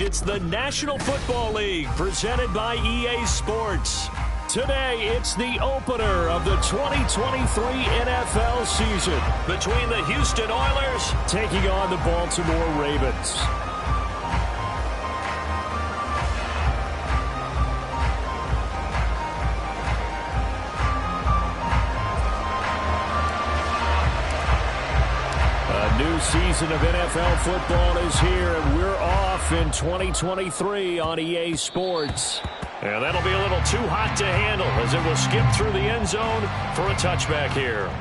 It's the National Football League presented by EA Sports. Today, it's the opener of the 2023 NFL season between the Houston Oilers taking on the Baltimore Ravens. New season of NFL football is here, and we're off in 2023 on EA Sports. And that'll be a little too hot to handle as it will skip through the end zone for a touchback here.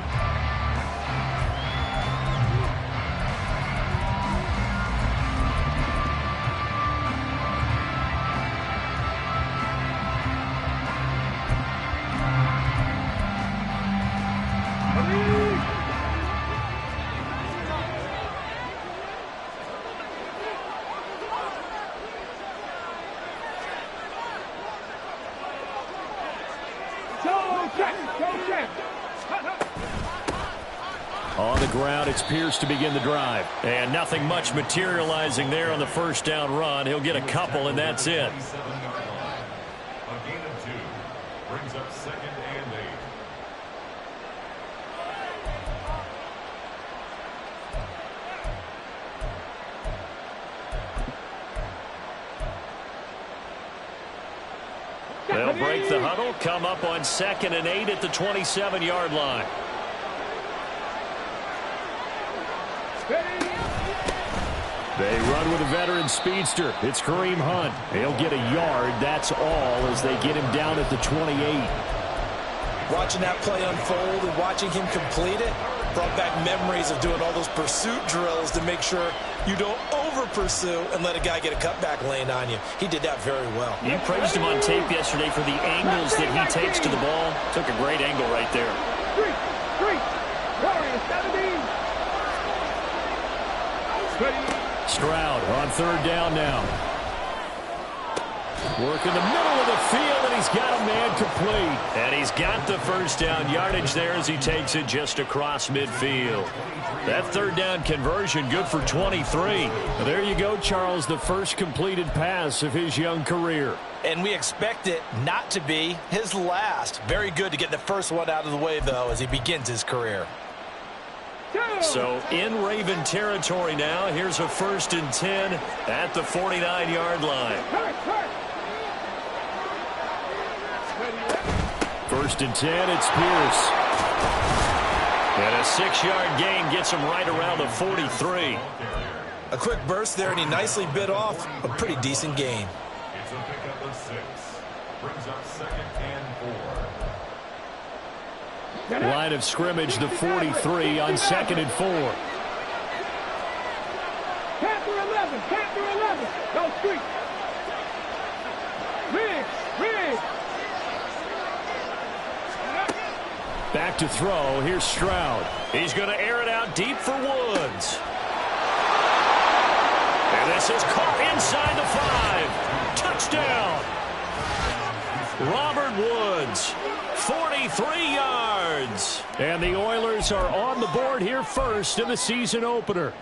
On the ground, it's Pierce to begin the drive. And nothing much materializing there on the first down run. He'll get a couple, and that's it. A gain of 2 brings up 2nd and 8. They'll break the huddle, come up on 2nd and 8 at the 27-yard line. They run with a veteran speedster. It's Kareem Hunt. He'll get a yard. That's all as they get him down at the 28. Watching that play unfold and watching him complete it brought back memories of doing all those pursuit drills to make sure you don't over-pursue and let a guy get a cutback lane on you. He did that very well. You praised him on tape yesterday for the angles that he takes to the ball. Took a great angle right there. Stroud on 3rd down now. Work in the middle of the field, and he's got a man complete. And he's got the first down yardage there as he takes it just across midfield. That 3rd down conversion good for 23. There you go, Charles, the first completed pass of his young career. And we expect it not to be his last. Very good to get the first one out of the way, though, as he begins his career. So in Raven territory now. Here's a 1st and 10 at the 49-yard line. 1st and 10, it's Pierce. And a 6-yard gain gets him right around the 43. A quick burst there, and he nicely bit off a pretty decent gain. It's a pickup of 6. Brings up 2nd and 4. Line of scrimmage, the 43 on 2nd and 4. Panther 11, go street. Riggs. Back to throw, here's Stroud. He's going to air it out deep for Woods. And this is caught inside the 5. Touchdown. Robert Woods, 43 yards. And the Oilers are on the board here first in the season opener.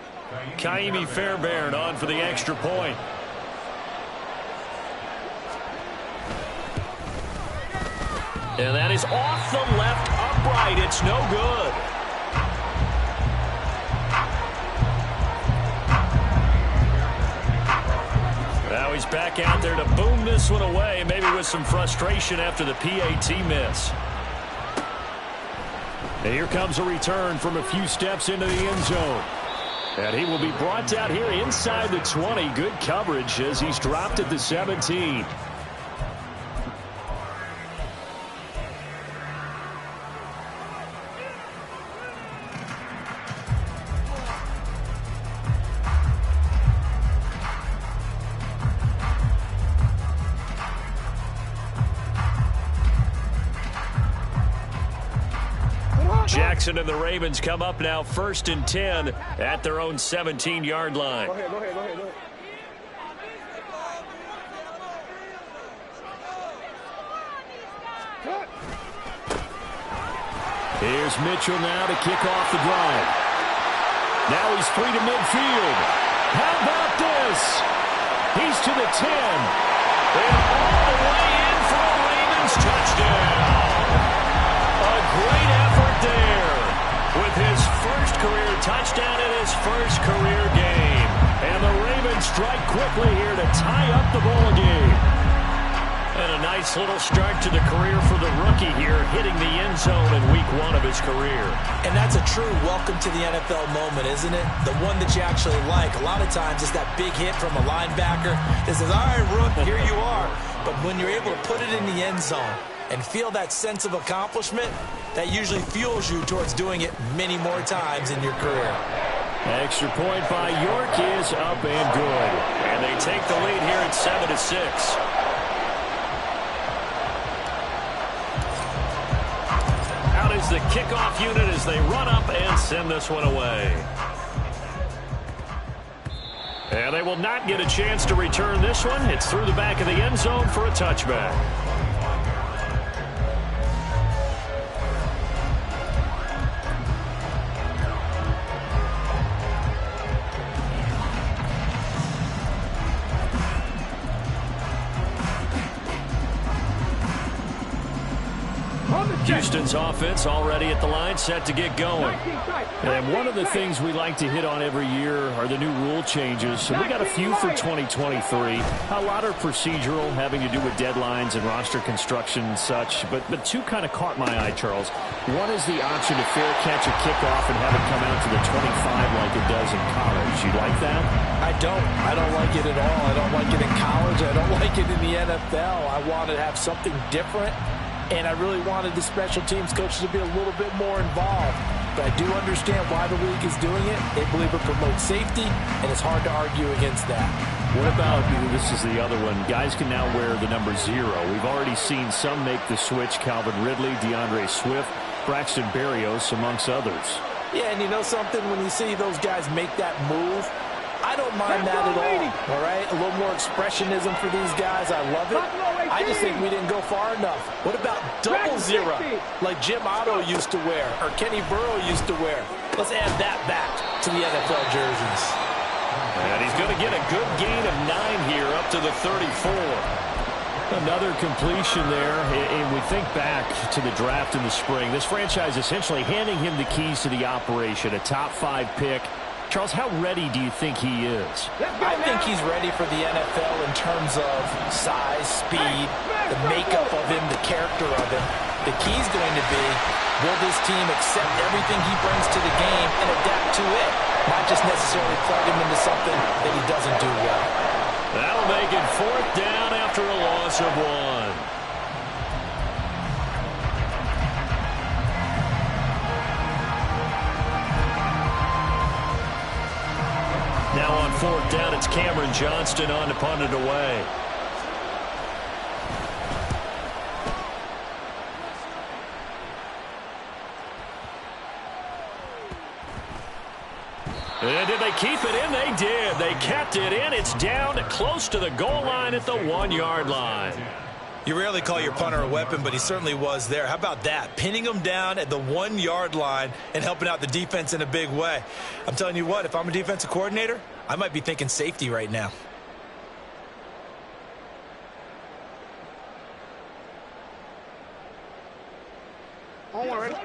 Kaimi Fairbairn on for the extra point. And that is off the left upright. It's no good. Now he's back out there to boom this one away, maybe with some frustration after the PAT miss. And here comes a return from a few steps into the end zone. And he will be brought down here inside the 20. Good coverage as he's dropped at the 17. Jackson and the Ravens come up now 1st and 10 at their own 17-yard line. Go ahead. Here's Mitchell now to kick off the drive. Now he's free to midfield. How about this? He's to the 10. And all the way in for a Ravens touchdown. A great effort there with his first career touchdown in his first career game. And the Ravens strike quickly here to tie up the ball game. And a nice little start to the career for the rookie here, hitting the end zone in week 1 of his career. And that's a true welcome to the NFL moment, isn't it? The one that you actually like. A lot of times it's that big hit from a linebacker that says, all right, Rook, here you are. But when you're able to put it in the end zone and feel that sense of accomplishment, that usually fuels you towards doing it many more times in your career. Extra point by York is up and good. And they take the lead here at 7-6. Is the kickoff unit as they run up and send this one away. And they will not get a chance to return this one. It's through the back of the end zone for a touchback. Houston's offense already at the line, set to get going. And one of the things we like to hit on every year are the new rule changes. So we got a few for 2023. A lot are procedural, having to do with deadlines and roster construction and such. But two kind of caught my eye, Charles. One is the option to fair catch a kickoff and have it come out to the 25 like it does in college. You like that? I don't like it at all. I don't like it in college. I don't like it in the NFL. I want to have something different. And I really wanted the special teams coaches to be a little bit more involved. But I do understand why the league is doing it. They believe it promotes safety, and it's hard to argue against that. What about, this is the other one, guys can now wear the number 0. We've already seen some make the switch, Calvin Ridley, DeAndre Swift, Braxton Berrios, amongst others. Yeah, and you know something? When you see those guys make that move, I don't mind that at all right? A little more expressionism for these guys. I love it. I just think we didn't go far enough. What about double 0, like Jim Otto used to wear or Kenny Burrow used to wear? Let's add that back to the NFL jerseys. And he's going to get a good gain of 9 here up to the 34. Another completion there, and we think back to the draft in the spring. This franchise essentially handing him the keys to the operation, a top 5 pick. Charles, how ready do you think he is? I think he's ready for the NFL in terms of size, speed, the makeup of him, the character of him. The key's going to be, will this team accept everything he brings to the game and adapt to it? Not just necessarily plug him into something that he doesn't do well. That'll make it 4th down after a loss of 1. Now on 4th down, it's Cameron Johnston on to punt it away. And did they keep it in? They did. They kept it in. It's down close to the goal line at the 1-yard line. You rarely call your punter a weapon, but he certainly was there. How about that? Pinning him down at the 1-yard line and helping out the defense in a big way. I'm telling you what, if I'm a defensive coordinator, I might be thinking safety right now.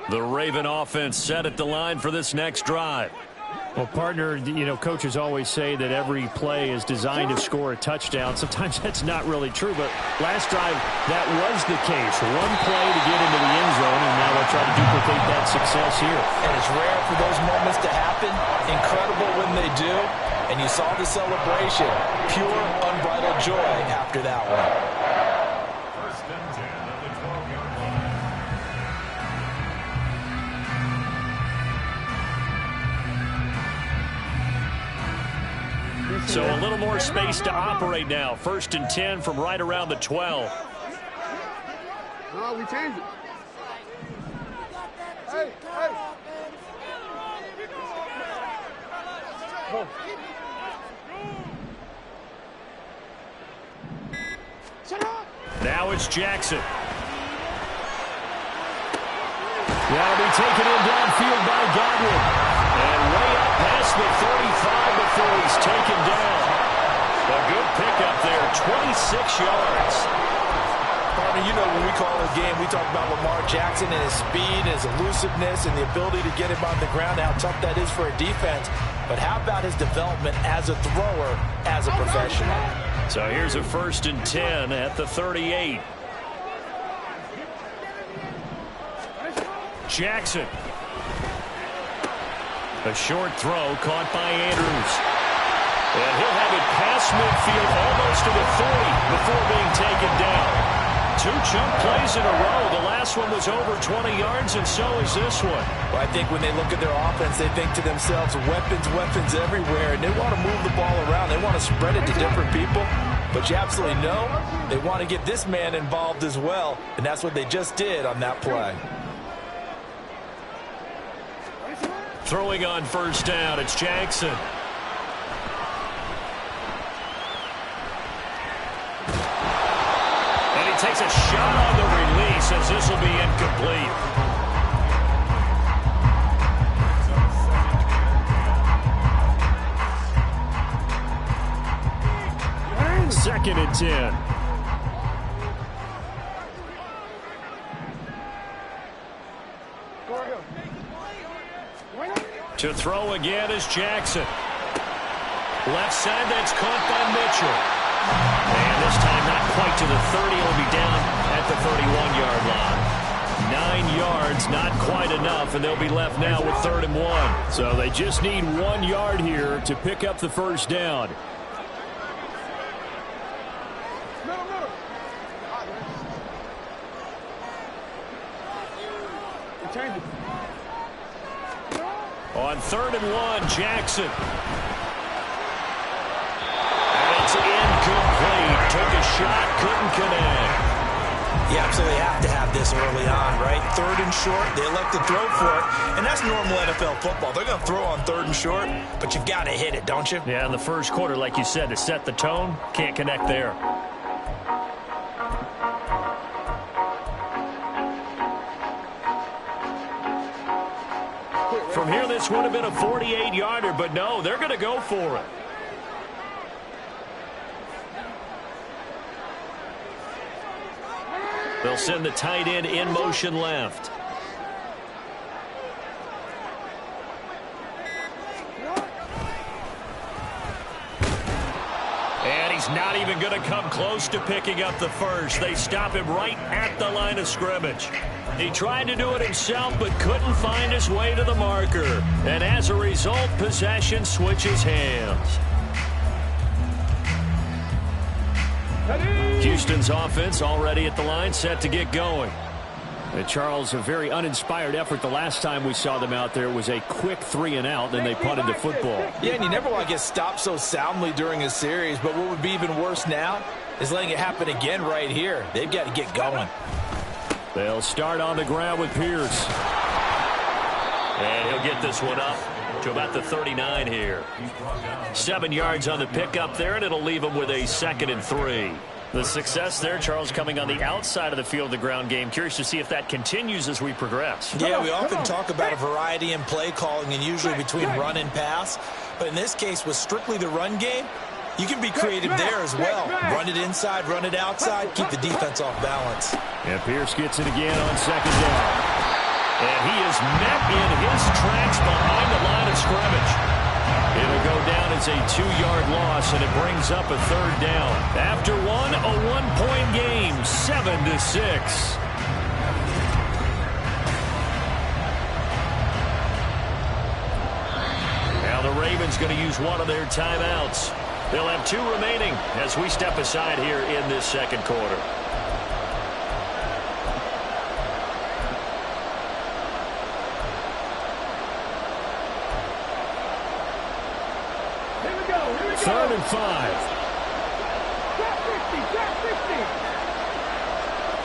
The Raven offense set at the line for this next drive. Well, partner, you know, coaches always say that every play is designed to score a touchdown. Sometimes that's not really true, but last drive, that was the case. One play to get into the end zone, and now they'll try to duplicate that success here. And it's rare for those moments to happen. Incredible when they do. And you saw the celebration. Pure, unbridled joy after that one. First and 10 at the 12-yard line. So a little more space to operate now. 1st and 10 from right around the 12. No, we changed it. Hey, hey. Oh. Now it's Jackson. That'll be taken in downfield by Godwin. And way up past the 35 before he's taken down. A good pick 26 yards. Partner, you know when we call a game, we talk about Lamar Jackson and his speed, his elusiveness, and the ability to get him on the ground, how tough that is for a defense. But how about his development as a thrower, as a professional? So here's a 1st and 10 at the 38. Jackson. A short throw caught by Andrews. And he'll have it past midfield almost to the 40 before being taken down. 2 chunk plays in a row. The last one was over 20 yards, and so is this one. Well, I think when they look at their offense, they think to themselves, weapons, weapons everywhere, and they want to move the ball around. They want to spread it to different people. But you absolutely know they want to get this man involved as well, and that's what they just did on that play. Throwing on 1st down, it's Jackson. And he takes a shot on the release as this will be incomplete. Second and 10. To throw again is Jackson. Left side, that's caught by Mitchell. And this time not quite to the 30. It'll be down at the 31-yard line. 9 yards, not quite enough, and they'll be left now with 3rd and 1. So they just need 1 yard here to pick up the 1st down. On 3rd and 1, Jackson. And it's incomplete. Took a shot, couldn't connect. You absolutely have to have this early on, right? 3rd and short, they elect to throw for it, and that's normal NFL football. They're going to throw on 3rd and short, but you got to hit it, don't you? Yeah, in the first quarter, like you said, to set the tone, can't connect there. From here, this would have been a 48-yarder, but no, they're going to go for it. They'll send the tight end in motion left. And he's not even going to come close to picking up the 1st. They stop him right at the line of scrimmage. He tried to do it himself, but couldn't find his way to the marker. And as a result, possession switches hands. Houston's offense already at the line, set to get going. And Charles, a very uninspired effort the last time we saw them out there. It was a quick 3 and out, then they punted the football. Yeah, and you never want to get stopped so soundly during a series, but what would be even worse now is letting it happen again right here. They've got to get going. They'll start on the ground with Pierce. And he'll get this one up to about the 39 here. 7 yards on the pickup there, and it'll leave him with a 2nd and 3. The success there, Charles, coming on the outside of the field, the ground game. Curious to see if that continues as we progress. Yeah, we often talk about a variety in play calling and usually between run and pass. But in this case, with strictly the run game, you can be creative there as well. Run it inside, run it outside, keep the defense off balance. And Pierce gets it again on 2nd down. And he is met in his tracks behind the line of scrimmage. It'll go down as a 2-yard loss, and it brings up a 3rd down. After one, a 1-point game, 7-6. Now the Ravens going to use one of their timeouts. They'll have 2 remaining as we step aside here in this 2nd quarter. Here we go. 3rd and 5. Drop 50, drop 50.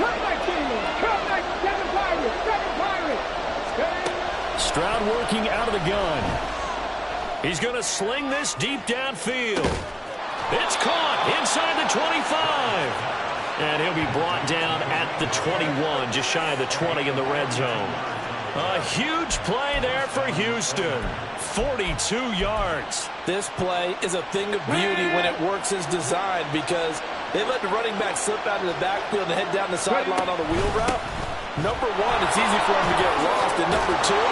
Cut my team. Cut my 7 Pirates, 7 Pirates. Stroud working out of the gun. He's going to sling this deep downfield. It's caught inside the 25. And he'll be brought down at the 21, just shy of the 20 in the red zone. A huge play there for Houston. 42 yards. This play is a thing of beauty when it works as designed because They let the running back slip out of the backfield and head down the sideline on the wheel route. Number one, it's easy for him to get lost. And number two,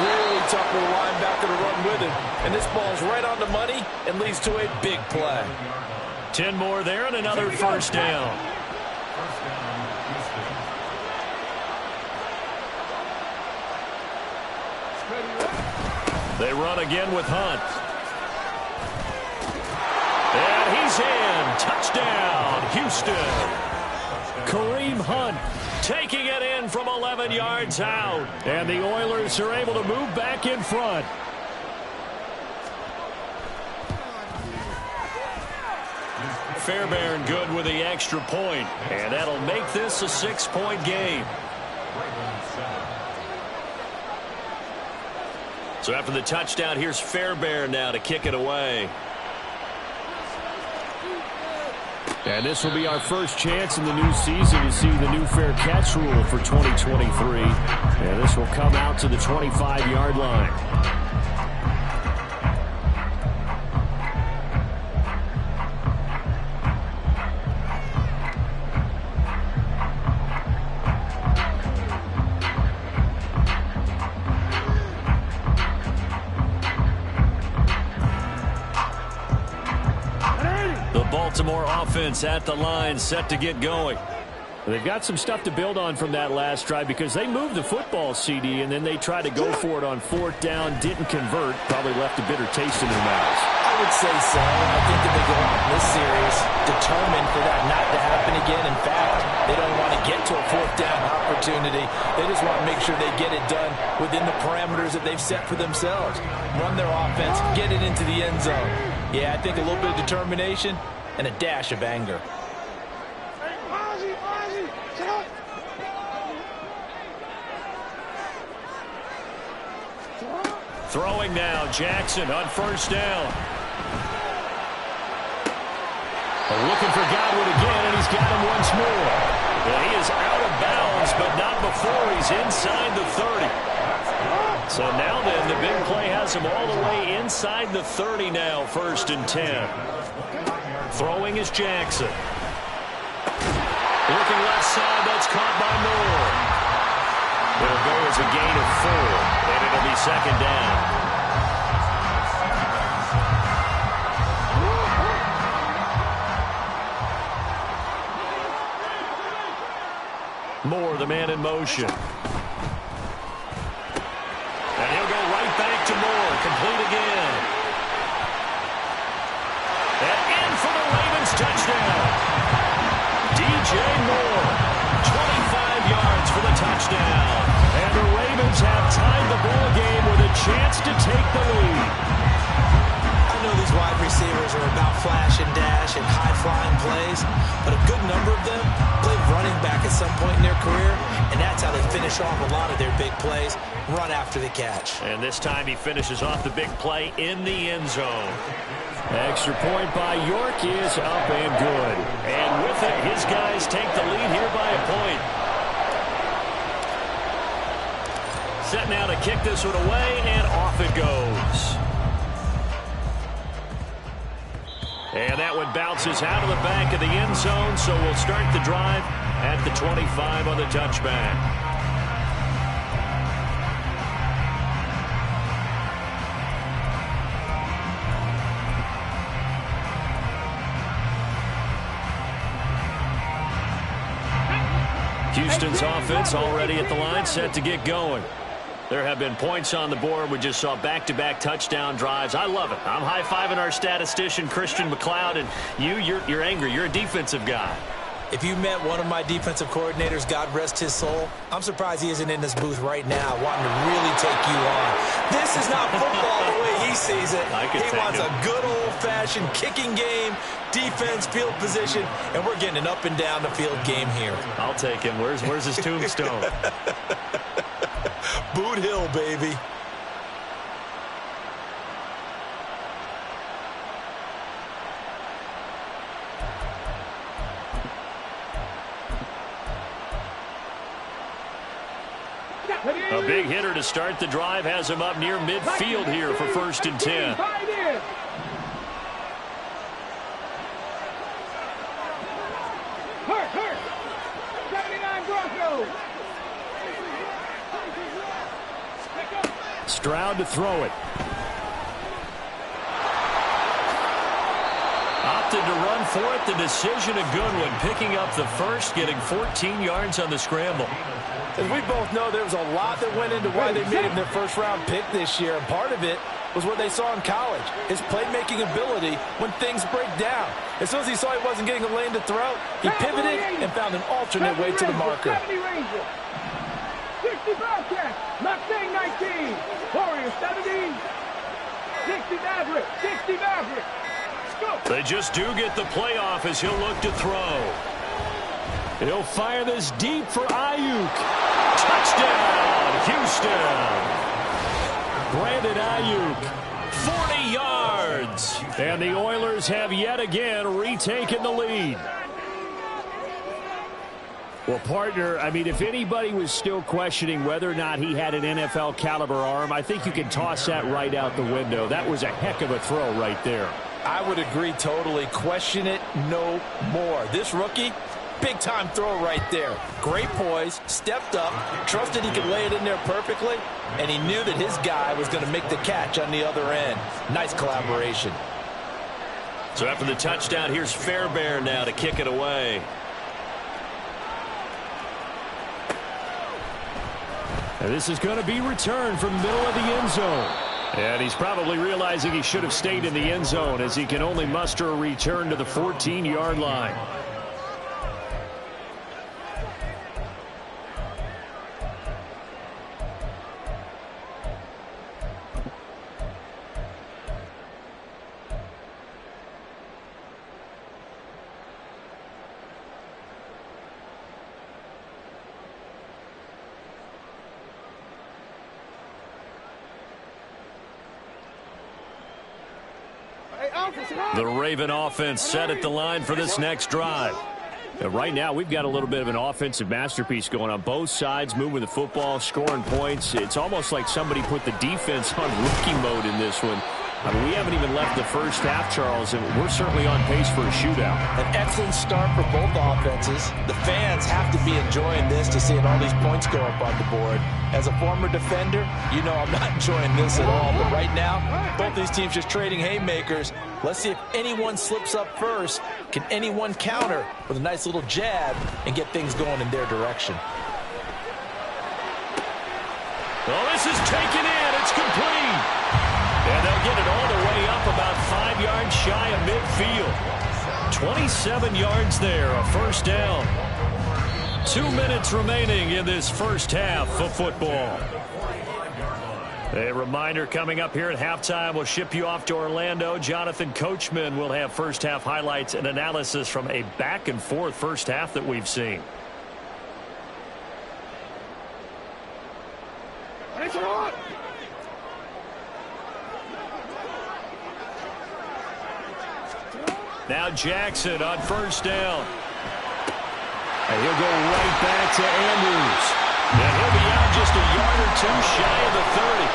really tough for the linebacker to run with him. And this ball's right on the money and leads to a big play. 10 more there and another first down. They run again with Hunt. And he's in. Touchdown, Houston. Kareem Hunt taking it in from 11 yards out. And the Oilers are able to move back in front. Fairbairn good with the extra point. And that'll make this a 6-point game. So after the touchdown, here's Fairbairn now to kick it away. And this will be our first chance in the new season to see the new fair catch rule for 2023. And this will come out to the 25-yard line. Baltimore offense at the line, set to get going. They've got some stuff to build on from that last drive because they moved the football, CD, and then they tried to go for it on 4th down, didn't convert, probably left a bitter taste in their mouths. I would say so. I think that they go out in this series determined for that not to happen again. In fact, they don't want to get to a 4th down opportunity. They just want to make sure they get it done within the parameters that they've set for themselves. Run their offense, get it into the end zone. Yeah, I think a little bit of determination and a dash of anger. Throwing now, Jackson on 1st down. Looking for Godwin again, and he's got him once more. And he is out of bounds, but not before he's inside the 30. So now then, the big play has him all the way inside the 30 now, 1st and 10. Throwing is Jackson. Looking left side, that's caught by Moore. It'll go as a gain of 4, and it'll be 2nd down. Moore, the man in motion. And he'll go right back to Moore, complete again. And in for the Ravens touchdown. DJ Moore, 25 yards for the touchdown. And the Ravens have tied the ball game with a chance to take the lead. I know these wide receivers are about flash and dash and high-flying plays, but a good number of them played running back at some point in their career, and that's how they finish off a lot of their big plays, run after the catch. And this time he finishes off the big play in the end zone. Extra point by York is up and good. And with it, his guys take the lead here by a point. Set now to kick this one away, and off it goes. And that one bounces out of the back of the end zone, so we'll start the drive at the 25 on the touchback. Houston's offense already at the line, set to get going. There have been points on the board. We just saw back-to-back touchdown drives. I love it. I'm high-fiving our statistician, Christian McLeod, and you're angry. You're a defensive guy. If you met one of my defensive coordinators, God rest his soul, I'm surprised he isn't in this booth right now wanting to really take you on. This is not football the way he sees it. He wants a good old-fashioned kicking game, defense, field position, and we're getting an up-and-down-the-field game here. I'll take him. Where's his tombstone? Boot Hill, baby. A big hitter to start the drive has him up near midfield here for 1st and 10. Stroud to throw it. Opted to run for it. The decision of Goodwin picking up the first, getting 14 yards on the scramble. As we both know, there was a lot that went into why they made him their first-round pick this year, and part of it was what they saw in college, his playmaking ability when things break down. As soon as he saw he wasn't getting a lane to throw, he pivoted and found an alternate way to the marker. 70 Ranger. 60 Bobcat. Mustang 19. Warrior 70. 60 Maverick. 60 Maverick. Go. They just do get the playoff as he'll look to throw. He'll fire this deep for Ayuk. Touchdown, Houston. Brandon Ayuk, 40 yards. And the Oilers have yet again retaken the lead. Well, partner, I mean, if anybody was still questioning whether or not he had an NFL caliber arm, I think you can toss that right out the window. That was a heck of a throw right there. I would agree totally. Question it no more. This rookie, big-time throw right there. Great poise, stepped up, trusted he could lay it in there perfectly, and he knew that his guy was going to make the catch on the other end. Nice collaboration. So after the touchdown, here's Fairbairn now to kick it away. And this is going to be returned from the middle of the end zone. And he's probably realizing he should have stayed in the end zone as he can only muster a return to the 14-yard line. The Raven offense set at the line for this next drive. And right now, we've got a little bit of an offensive masterpiece going on. Both sides moving the football, scoring points. It's almost like somebody put the defense on rookie mode in this one. I mean, we haven't even left the first half, Charles, and we're certainly on pace for a shootout. An excellent start for both offenses. The fans have to be enjoying this to seeing all these points go up on the board. As a former defender, you know I'm not enjoying this at all. But right now, both these teams just trading haymakers. Let's see if anyone slips up first. Can anyone counter with a nice little jab and get things going in their direction? Well, this is taken in. It's complete. And they'll get it all the way up about 5 yards shy of midfield. 27 yards there, a first down. 2 minutes remaining in this first half of football. A reminder coming up here at halftime. We'll ship you off to Orlando. Jonathan Coachman will have first half highlights and analysis from a back-and-forth first half that we've seen. Now Jackson on first down. And he'll go right back to Andrews. And he'll be out just a yard or two shy of the 30.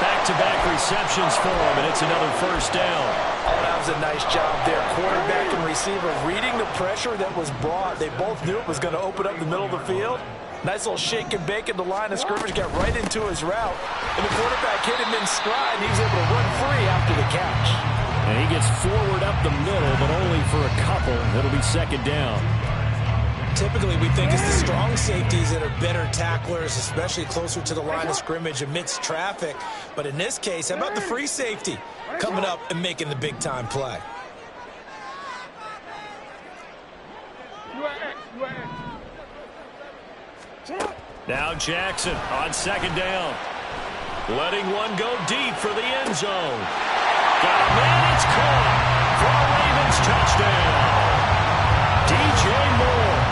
Back-to-back receptions for him, and it's another first down. Oh, that was a nice job there. Quarterback and receiver reading the pressure that was brought. They both knew it was going to open up the middle of the field. Nice little shake and bake in the line of scrimmage, got right into his route. And the quarterback hit him in stride, and he was able to run free after the catch. And he gets forward up the middle, but only for a couple. It'll be second down. Typically, we think it's the strong safeties that are better tacklers, especially closer to the line of scrimmage amidst traffic. But in this case, how about the free safety coming up and making the big-time play? Now Jackson on second down. Letting one go deep for the end zone. Got a man, it's caught for a Ravens touchdown. DJ Moore,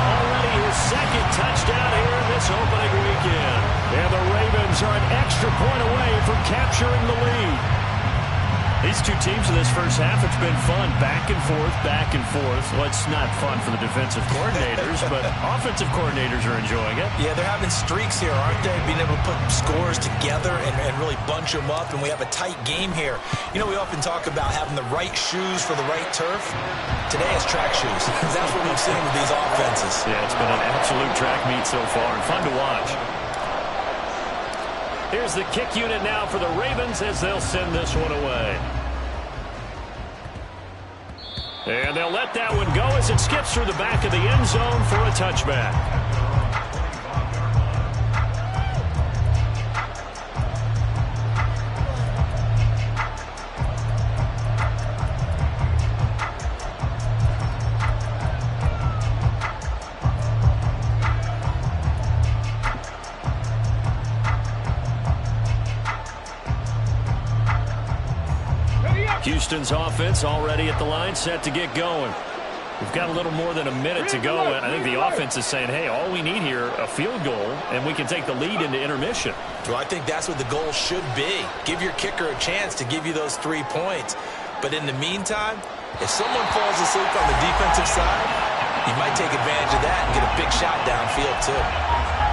already his second touchdown here in this opening weekend. And the Ravens are an extra point away from capturing the lead. These two teams in this first half, it's been fun. Back and forth, back and forth. Well, it's not fun for the defensive coordinators, but offensive coordinators are enjoying it. Yeah, they're having streaks here, aren't they? Being able to put scores together and really bunch them up, and we have a tight game here. You know, we often talk about having the right shoes for the right turf. Today it's track shoes. That's what we've seen with these offenses. Yeah, it's been an absolute track meet so far and fun to watch. Here's the kick unit now for the Ravens as they'll send this one away. And they'll let that one go as it skips through the back of the end zone for a touchback. Houston's offense already at the line, set to get going. We've got a little more than a minute to go, and I think the offense is saying, hey, all we need here, a field goal, and we can take the lead into intermission. Well, I think that's what the goal should be. Give your kicker a chance to give you those 3 points. But in the meantime, if someone falls asleep on the defensive side, you might take advantage of that and get a big shot downfield, too.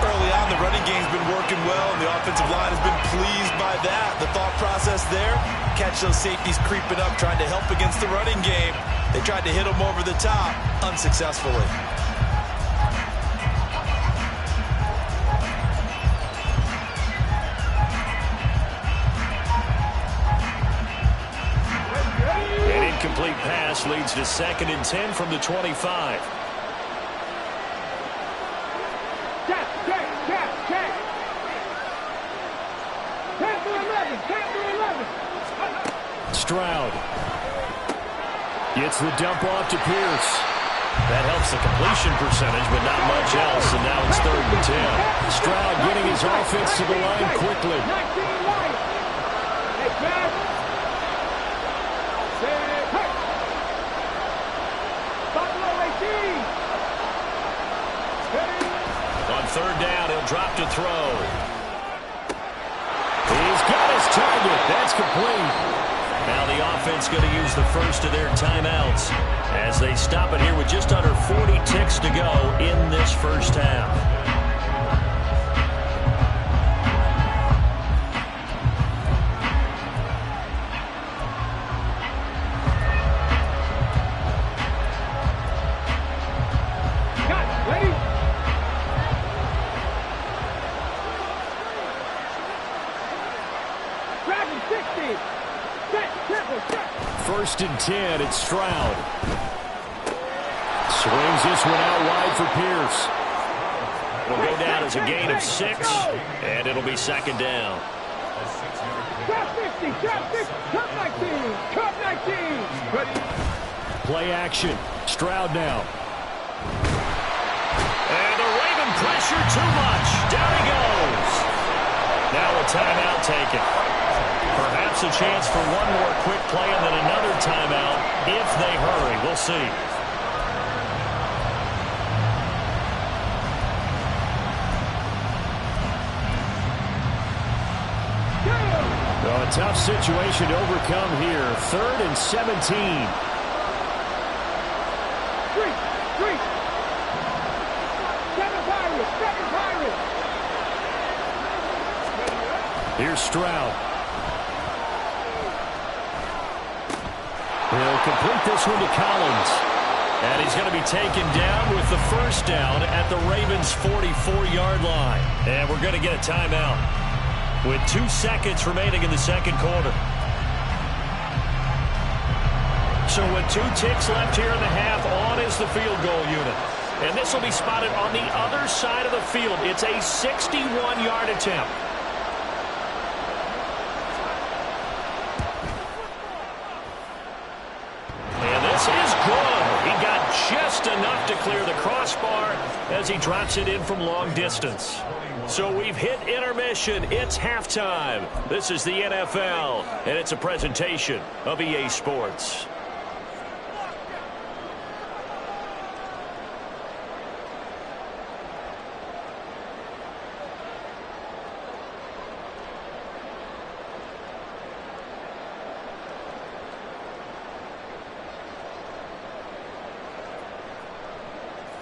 Early on, the running game's been working well, and the offensive line has been pleased by that. The thought process there, catch those safeties creeping up, trying to help against the running game. They tried to hit them over the top, unsuccessfully. An incomplete pass leads to 2nd and 10 from the 25. Stroud gets the dump off to Pierce. That helps the completion percentage, but not much else, and now it's 3rd and 10. Stroud getting his offense to the line quickly. On 3rd down, he'll drop to throw. He's got his target. That's complete. Now the offense going to use the first of their timeouts as they stop it here with just under 40 ticks to go in this first half. First and 10, it's Stroud. Swings this one out wide for Pierce. It'll go down as a gain of 6, and it'll be 2nd down. Play action. Stroud now. And the Raven pressure too much. Down he goes. Now a timeout taken. Perhaps a chance for one more quick play and then another timeout if they hurry. We'll see. Well, a tough situation to overcome here. 3rd and 17. Here's Stroud. He'll complete this one to Collins. And he's going to be taken down with the first down at the Ravens' 44-yard line. And we're going to get a timeout with 2 seconds remaining in the 2nd quarter. So with 2 ticks left here in the half, on is the field goal unit. And this will be spotted on the other side of the field. It's a 61-yard attempt. Just enough to clear the crossbar as he drops it in from long distance. So we've hit intermission. It's halftime. This is the NFL, and it's a presentation of EA Sports.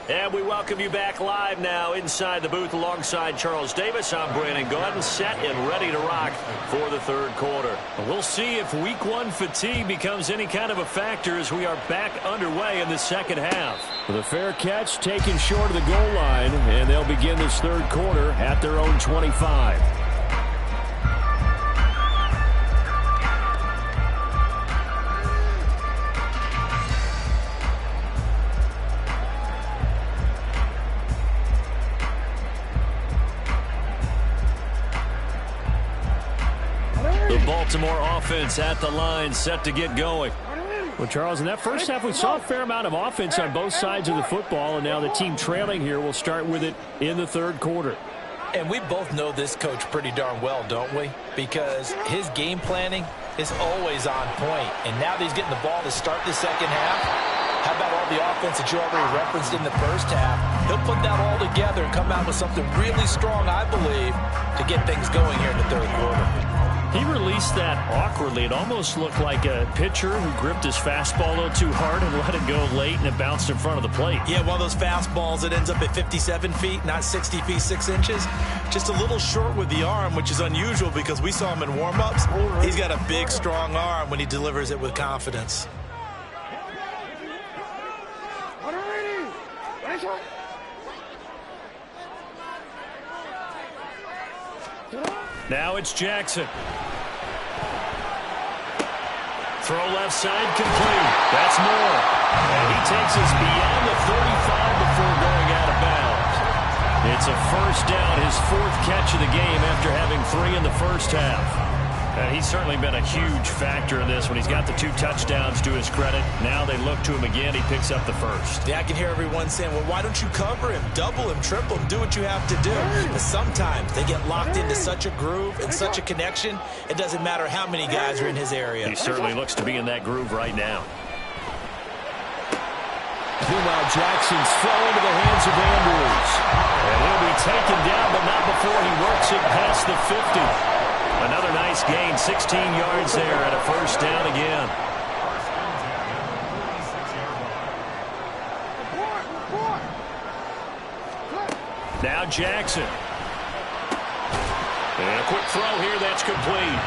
And we welcome you back live now inside the booth alongside Charles Davis. I'm Brandon Gunn, set and ready to rock for the 3rd quarter. We'll see if Week 1 fatigue becomes any kind of a factor as we are back underway in the 2nd half. The fair catch taken short of the goal line, and they'll begin this 3rd quarter at their own 25. The Baltimore offense at the line, set to get going. Well, Charles, in that first half, we saw a fair amount of offense on both sides of the football, and now the team trailing here will start with it in the third quarter. And we both know this coach pretty darn well, don't we? Because his game planning is always on point. And now that he's getting the ball to start the second half, how about all the offense that you already referenced in the first half? He'll put that all together and come out with something really strong, I believe, to get things going here in the third quarter. He released that awkwardly. It almost looked like a pitcher who gripped his fastball a little too hard and let it go late, and it bounced in front of the plate. Yeah, one of those fastballs that ends up at 57 feet, not 60 feet, 6 inches. Just a little short with the arm, which is unusual because we saw him in warm-ups. He's got a big, strong arm when he delivers it with confidence. Now it's Jackson. Throw left side complete. That's Moore. And he takes us beyond the 35 before going out of bounds. It's a first down, his fourth catch of the game after having 3 in the first half. And he's certainly been a huge factor in this when he's got the 2 touchdowns to his credit. Now they look to him again. He picks up the first. Yeah, I can hear everyone saying, well, why don't you cover him, double him, triple him, do what you have to do. But sometimes they get locked into such a groove and such a connection, it doesn't matter how many guys are in his area. He certainly looks to be in that groove right now. Meanwhile, Jackson's throw into the hands of Andrews. And he'll be taken down, but not before he works it past the 50. Another nice gain, 16 yards there, and a first down again. Now Jackson. And a quick throw here, that's complete.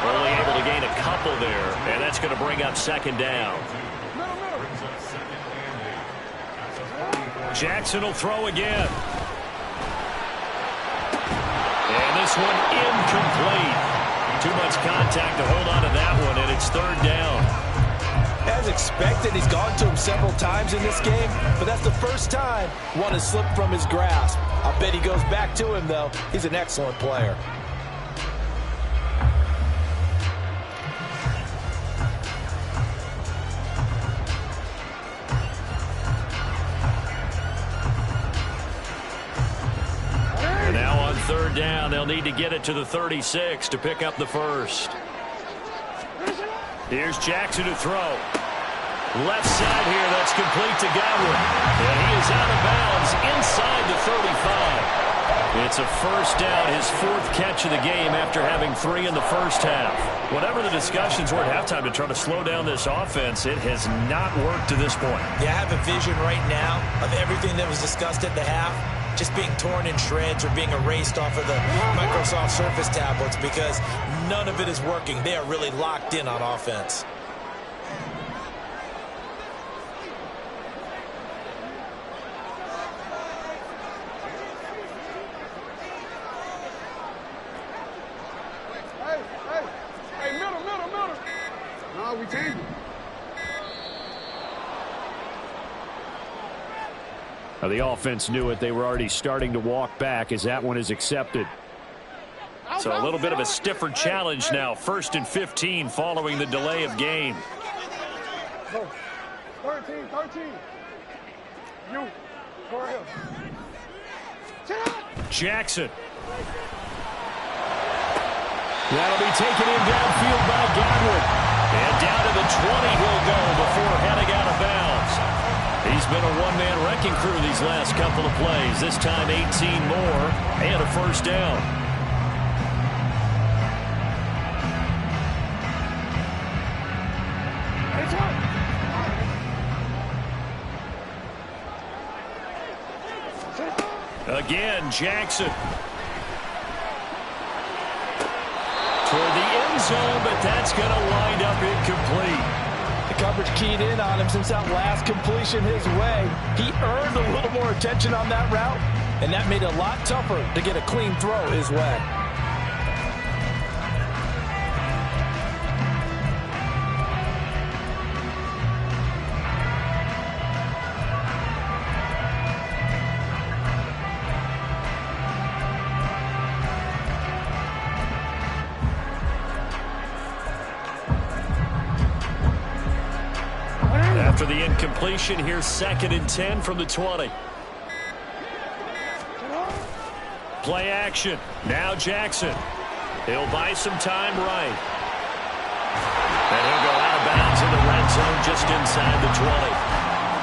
Only able to gain a couple there, and that's going to bring up second down. Jackson will throw again. And this one incomplete. Too much contact to hold on to that one, and it's third down. As expected, he's gone to him several times in this game, but that's the first time one has slipped from his grasp. I bet he goes back to him, though. He's an excellent player. Third down, they'll need to get it to the 36 to pick up the first. Here's Jackson to throw. Left side here, that's complete to Godwin. And he is out of bounds inside the 35. It's a first down, his fourth catch of the game after having 3 in the first half. Whatever the discussions were at halftime to try to slow down this offense, it has not worked to this point. Yeah, I have a vision right now of everything that was discussed at the half just being torn in shreds or being erased off of the Microsoft Surface tablets because none of it is working. They are really locked in on offense. Hey, middle. No, we changed it. Now, the offense knew it. They were already starting to walk back as that one is accepted. So a little bit of a stiffer challenge now. 1st and 15 following the delay of game. 13. You. Go ahead. Jackson. That'll be taken in downfield by Godwin. And down to the 20 he'll go before heading out of bounds. He's been a one-man wrecking crew these last couple of plays. This time 18 more and a first down. Again, Jackson. Toward the end zone, but that's going to wind up incomplete. The coverage keyed in on him since that last completion his way. He earned a little more attention on that route, and that made it a lot tougher to get a clean throw his way. after the incompletion. Here's 2nd and 10 from the 20. Play action. Now Jackson. He'll buy some time right. And he'll go out of bounds in the red zone just inside the 20.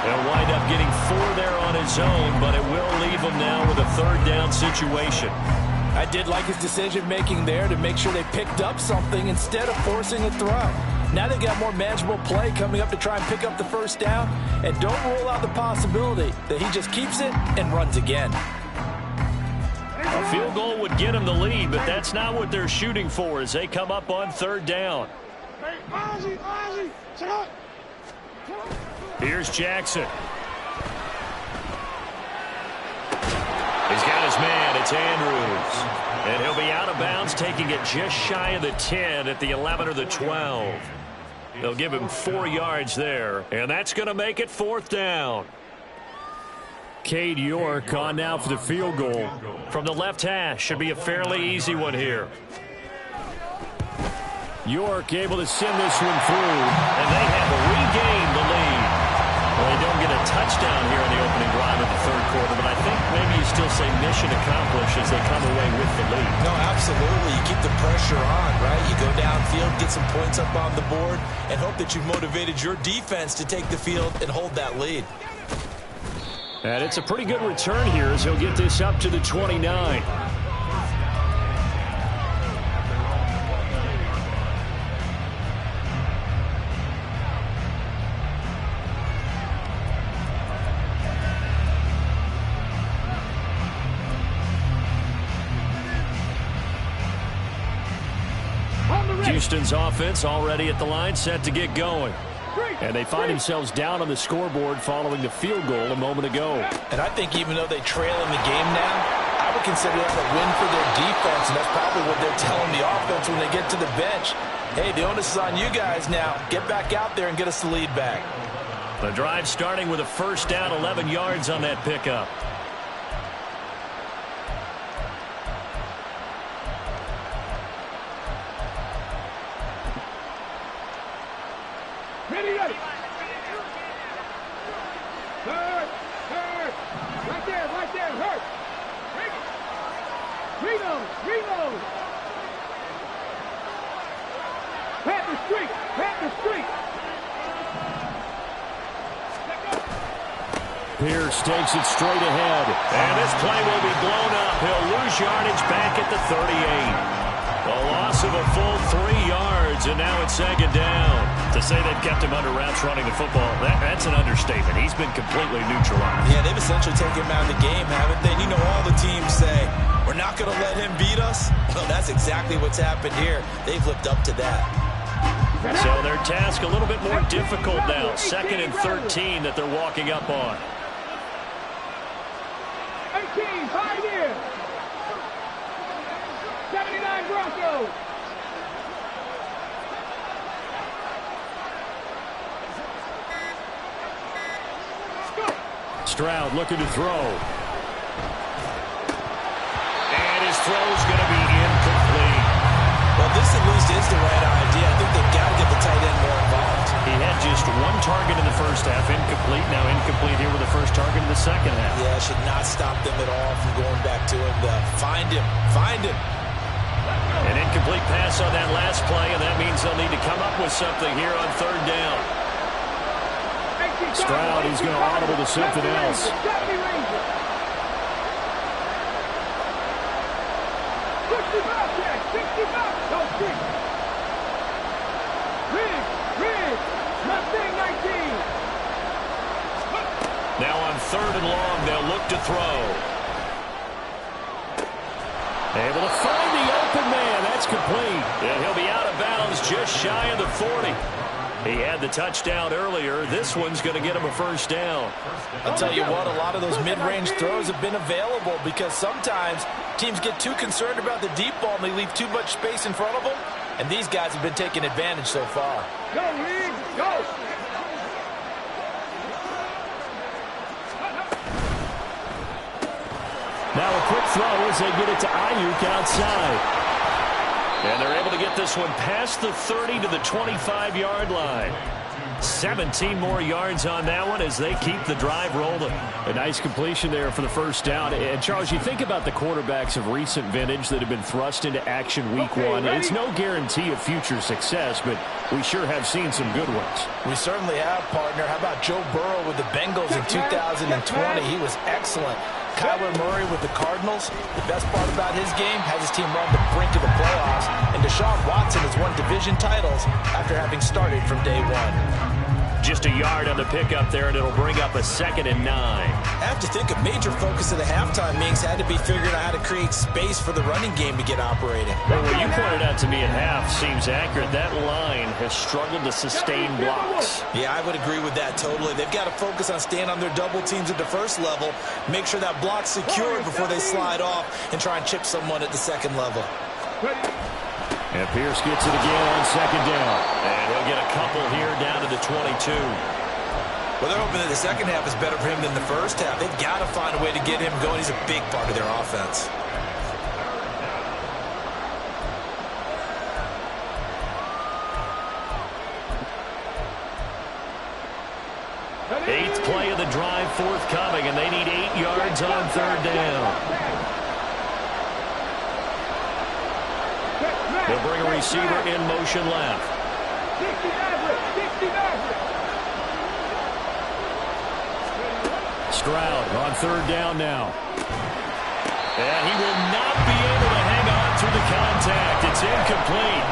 He'll wind up getting 4 there on his own, but it will leave him now with a 3rd down situation. I did like his decision-making there to make sure they picked up something instead of forcing a throw. Now they've got more manageable play coming up to try and pick up the 1st down, and don't rule out the possibility that he just keeps it and runs again. A field goal would get him the lead, but that's not what they're shooting for as they come up on 3rd down. Here's Jackson. He's got his man. It's Andrews. And he'll be out of bounds, taking it just shy of the 10 at the 11 or the 12. They'll give him 4 yards there, and that's going to make it 4th down. Cade York on now for the field goal. From the left hash, should be a fairly easy one here. York able to send this one through, and they have regained the lead. Well, they don't get a touchdown here in the opening drive of the 3rd quarter, but I think maybe you still say mission accomplished as they come away with the lead. No, absolutely. You keep the pressure on, right? You go downfield, get some points up on the board, and hope that you've motivated your defense to take the field and hold that lead. And it's a pretty good return here as he'll get this up to the 29. Houston's offense already at the line, set to get going. And they find themselves down on the scoreboard following the field goal a moment ago. And I think even though they trail in the game now, I would consider that a win for their defense, and that's probably what they're telling the offense when they get to the bench. Hey, the onus is on you guys now. Get back out there and get us the lead back. The drive starting with a 1st down, 11 yards on that pickup. Pierce takes it straight ahead. And this play will be blown up. He'll lose yardage back at the 38. A loss of a full 3 yards, and now it's 2nd down. To say they've kept him under wraps running the football, that's an understatement. He's been completely neutralized. Yeah, they've essentially taken him out of the game, haven't they? You know, all the teams say, we're not going to let him beat us. Well, that's exactly what's happened here. They've lived up to that. So their task a little bit more difficult now. 2nd and 13 that they're walking up on. 18, Pioneer. 79 Broncos. Stroud looking to throw. And his throw's going to be incomplete. Well, this at least is the right idea. I think they've got to get the tight end more involved. He had just 1 target in the 1st half, incomplete. Now incomplete here with the 1st target in the 2nd half. Yeah, should not stop them at all from going back to him. Find him. Find him. An incomplete pass on that last play, and that means they'll need to come up with something here on 3rd down. Stroud, he's going to audible to something else. 60 bucks. Go 6. Riggs. Mustang 19. Now on 3rd and long, they'll look to throw. Able to find the open man. That's complete. And he'll be out of bounds just shy of the 40. He had the touchdown earlier. This one's going to get him a 1st down. I'll tell you what, a lot of those mid-range throws have been available because sometimes teams get too concerned about the deep ball and they leave too much space in front of them. And these guys have been taking advantage so far. Go, Riggs. Go. Now a quick throw as they get it to Ayuk outside. And they're able to get this one past the 30 to the 25-yard line. 17 more yards on that one as they keep the drive rolling. A nice completion there for the first down. And, Charles, you think about the quarterbacks of recent vintage that have been thrust into action week one. It's no guarantee of future success, but we sure have seen some good ones. We certainly have, partner. How about Joe Burrow with the Bengals in 2020? He was excellent. Kyler Murray with the Cardinals. The best part about his game has his team run the brink of the playoffs. And Deshaun Watson has won division titles after having started from day one. Just a yard on the pickup there, and it'll bring up a 2nd and 9. I have to think a major focus of the halftime meetings had to be figuring out how to create space for the running game to get operating. Well, what you pointed out to me at half seems accurate. That line has struggled to sustain blocks. Yeah, I would agree with that totally. They've got to focus on staying on their double teams at the first level, make sure that block's secured before they slide off and try and chip someone at the second level. And Pierce gets it again on 2nd down. And he'll get a couple here down to the 22. Well, they're hoping that the second half is better for him than the first half. They've got to find a way to get him going. He's a big part of their offense. Eighth play of the drive forthcoming, and they need 8 yards on 3rd down. They'll bring a receiver in motion left. Stroud on 3rd down now. And he will not be able to hang on through the contact. It's incomplete.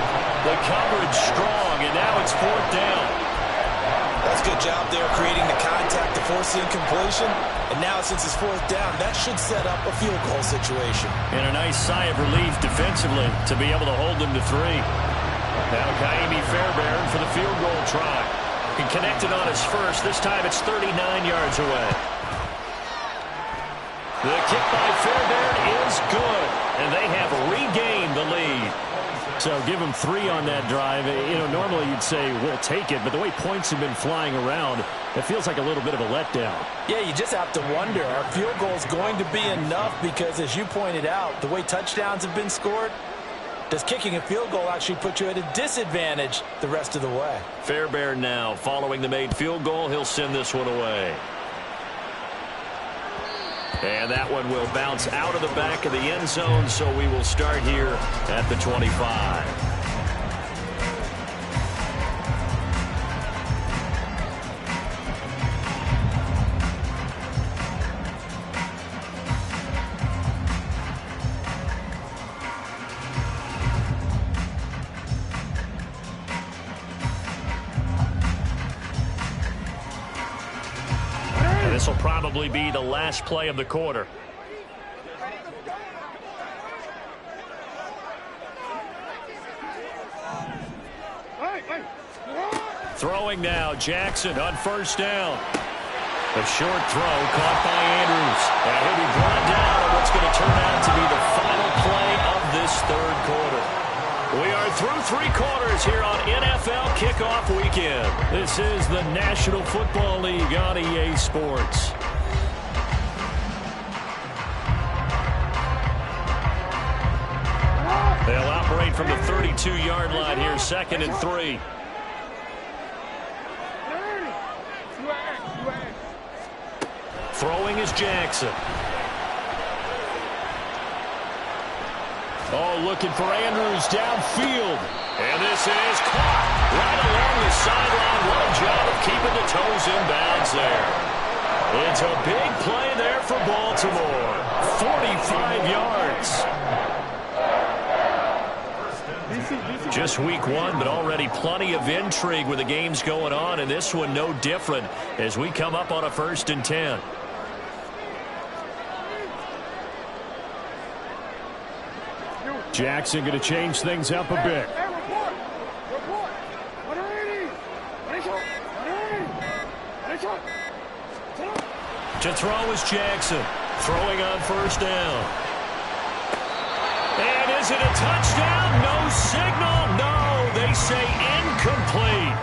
The coverage strong, and now it's 4th down. That's a good job there creating the contact to force the incompletion. And now since it's 4th down, that should set up a field goal situation. And a nice sigh of relief defensively to be able to hold them to 3. Now Kaimi Fairbairn for the field goal try. He connected on his first. This time it's 39 yards away. The kick by Fairbairn is good. And they have regained the lead. So give them 3 on that drive. You know, normally you'd say, we'll take it, but the way points have been flying around, it feels like a little bit of a letdown. Yeah, you just have to wonder, are field goals going to be enough? Because as you pointed out, the way touchdowns have been scored, does kicking a field goal actually put you at a disadvantage the rest of the way? Fairbairn now following the made field goal. He'll send this one away. And that one will bounce out of the back of the end zone, so we will start here at the 25. This will probably be the last play of the quarter. Throwing now, Jackson on 1st down. A short throw caught by Andrews. And he'll be brought down on what's going to turn out to be the final play of this 3rd quarter. We are through 3 quarters here on NFL Kickoff Weekend. This is the National Football League on EA Sports. They'll operate from the 32-yard line here, 2nd and 3. Throwing is Jackson. Oh, looking for Andrews downfield. And this is caught right along the sideline. What a job of keeping the toes in bounds there. It's a big play there for Baltimore. 45 yards. Just week 1, but already plenty of intrigue with the games going on, and this one no different as we come up on a 1st and 10. Jackson going to change things up a bit. To throw is Jackson. Throwing on 1st down. And is it a touchdown? No signal. No, they say incomplete.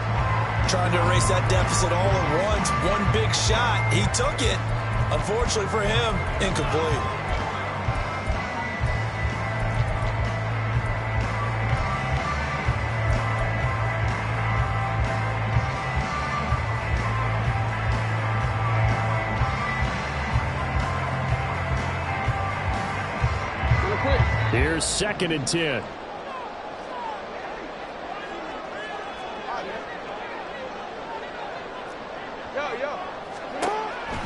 Trying to erase that deficit all at once. One big shot. He took it. Unfortunately for him, incomplete. is 2nd and 10.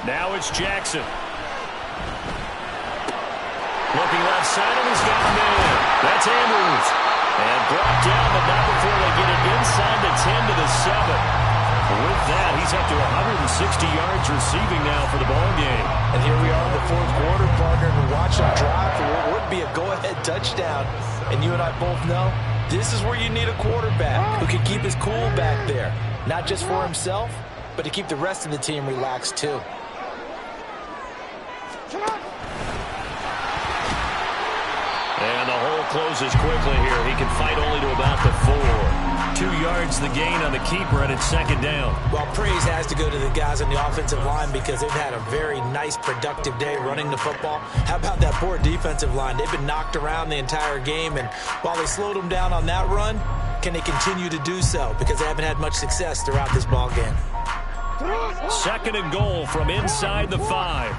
Now it's Jackson. Looking left side, and he's got a man. That's Andrews. And brought down, but not before they get it inside the 10 to the 7. With that, he's up to 160 yards receiving now for the ball game. And here we are in the 4th quarter, partner, and watch him drive for what would be a go-ahead touchdown. And you and I both know this is where you need a quarterback who can keep his cool back there. Not just for himself, but to keep the rest of the team relaxed too. And the hole closes quickly here. He can fight only to about the 4. 2 yards the gain on the keeper, and it's 2nd down. Well, praise has to go to the guys on the offensive line because they've had a very nice, productive day running the football. How about that poor defensive line? They've been knocked around the entire game, and while they slowed them down on that run, can they continue to do so? Because they haven't had much success throughout this ball game. 2nd and goal from inside the 5.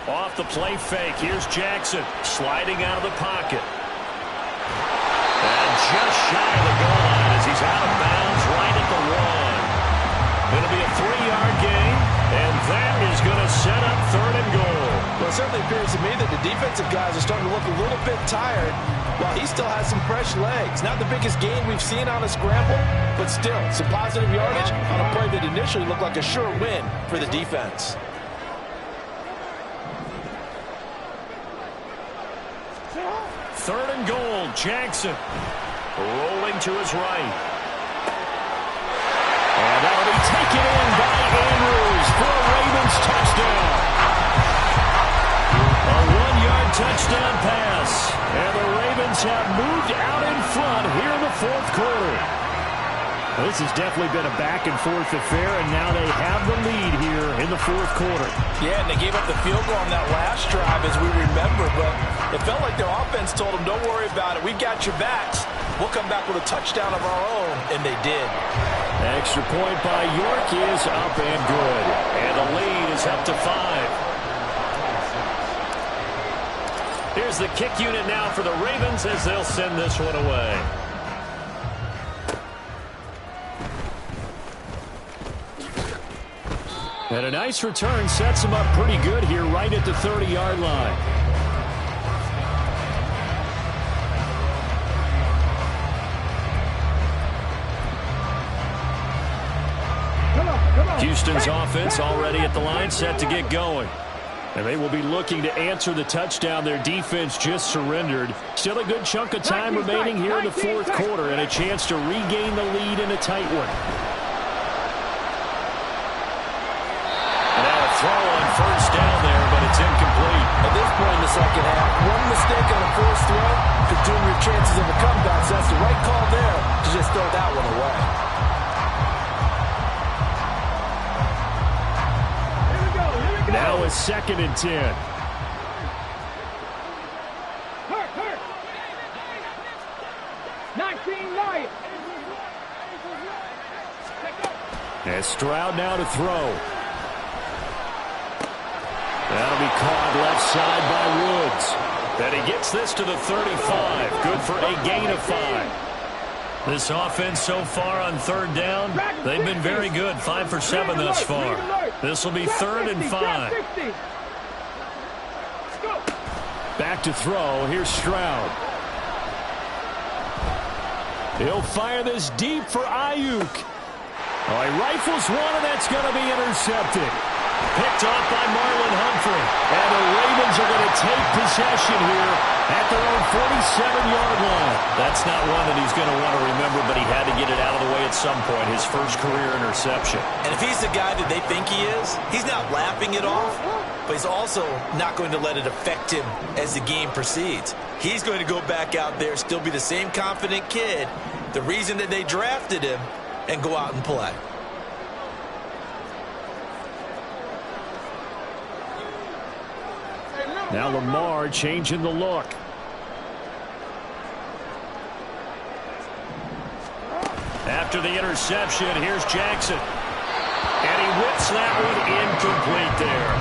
Off the play fake. Here's Jackson sliding out of the pocket. And just shy of the goal line as he's out of bounds right at the 1. It'll be a 3-yard gain, and that is going to set up 3rd and goal. Well, it certainly appears to me that the defensive guys are starting to look a little bit tired while he still has some fresh legs. Not the biggest gain we've seen on a scramble, but still some positive yardage on a play that initially looked like a sure win for the defense. Third and goal, Jackson rolling to his right. And that'll be taken in by Andrews for a Ravens touchdown. A 1-yard touchdown pass. And the Ravens have moved out in front here in the 4th quarter. Well, this has definitely been a back-and-forth affair, and now they have the lead here in the 4th quarter. Yeah, and they gave up the field goal on that last drive, as we remember, but it felt like their offense told them, don't worry about it. We've got your backs. We'll come back with a touchdown of our own, and they did. Extra point by York is up and good. And the lead is up to 5. Here's the kick unit now for the Ravens as they'll send this one away. And a nice return sets him up pretty good here right at the 30-yard line. Houston's offense already at the line, set to get going. And they will be looking to answer the touchdown their defense just surrendered. Still a good chunk of time remaining here in the 4th quarter and a chance to regain the lead in a tight one. Throw on first down there, but it's incomplete. At this point in the second half, one mistake on a forced throw could doom your chances of a comeback, so that's the right call there to just throw that one away. Here we go. Now it's 2nd and 10. Hurt. 19 Lions. And Stroud now to throw. That'll be caught left side by Woods. And he gets this to the 35. Good for a gain of 5. This offense so far on 3rd down, they've been very good. 5 for 7 thus far. This will be 3rd and 5. Back to throw. Here's Stroud. He'll fire this deep for Ayuk. Oh, he rifles one, and that's going to be intercepted. Picked off by Marlon Humphrey. And the Ravens are going to take possession here at their own 47-yard line. That's not one that he's going to want to remember, but he had to get it out of the way at some point. His first career interception. And if he's the guy that they think he is, he's not laughing it off, but he's also not going to let it affect him as the game proceeds. He's going to go back out there, still be the same confident kid, the reason that they drafted him, and go out and play. Now Lamar changing the look. After the interception, here's Jackson. And he whips that one incomplete there.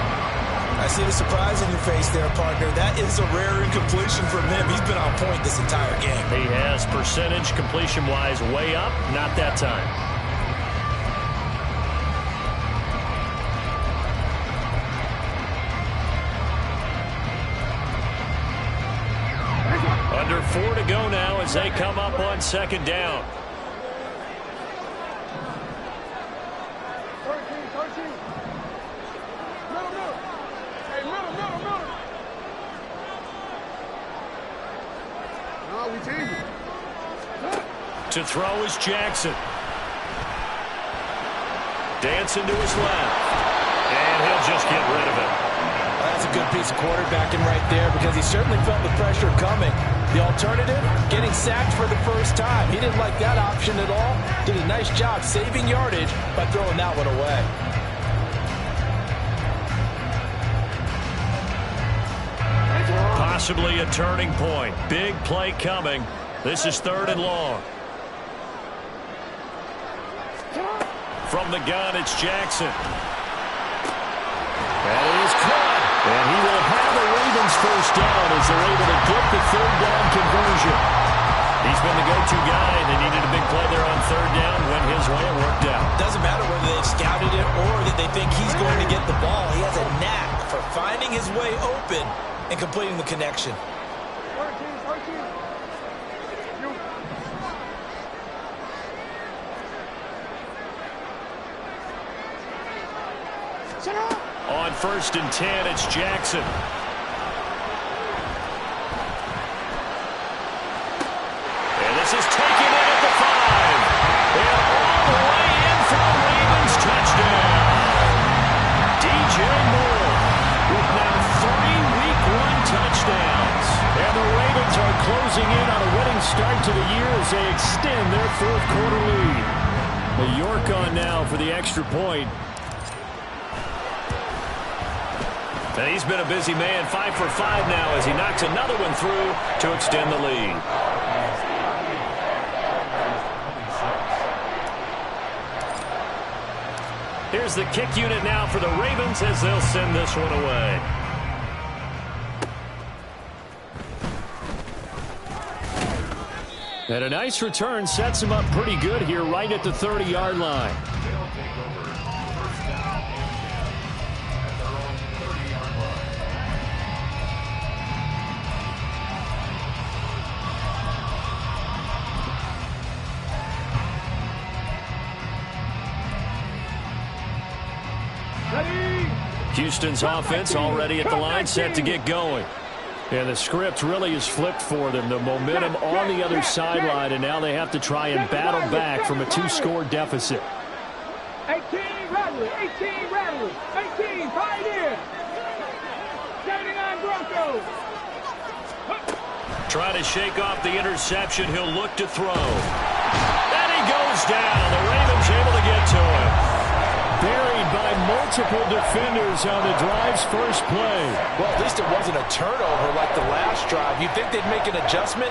I see the surprise in your face there, partner. That is a rare incompletion from him. He's been on point this entire game. He has percentage completion-wise way up, not that time. Under 4 to go now as they come up on second down. 13. Middle. Hey, middle. No, we change it. To throw is Jackson. Dancing to his left. And he'll just get rid of it. That's a good piece of quarterbacking right there because he certainly felt the pressure coming. The alternative, getting sacked for the first time. He didn't like that option at all. Did a nice job saving yardage by throwing that one away. Possibly a turning point. Big play coming. This is 3rd and long. From the gun, it's Jackson. That is caught. And he will have the Ravens first down as they're able to get the 3rd down conversion. He's been the go-to guy. They needed a big play there on 3rd down. Went his way and worked out. Doesn't matter whether they've scouted it or that they think he's going to get the ball. He has a knack for finding his way open and completing the connection. 13. On 1st and 10, it's Jackson. And this is taken in at the 5. And all the way in for the Ravens touchdown. DJ Moore with now 3 Week 1 touchdowns. And the Ravens are closing in on a winning start to the year as they extend their 4th quarter lead. The York on now for the extra point. And he's been a busy man, 5 for 5 now as he knocks another one through to extend the lead. Here's the kick unit now for the Ravens as they'll send this one away. And a nice return sets him up pretty good here right at the 30-yard line. Houston's offense already at the line, set to get going. And the script really is flipped for them. The momentum on the other sideline, and now they have to try and battle back from a 2-score deficit. 18 Rattler, 18 Pioneer. 79 Broncos. Trying to shake off the interception. He'll look to throw. And he goes down. The Ravens able to get to him. Buried by multiple defenders on the drive's first play. Well, at least it wasn't a turnover like the last drive. You'd think they'd make an adjustment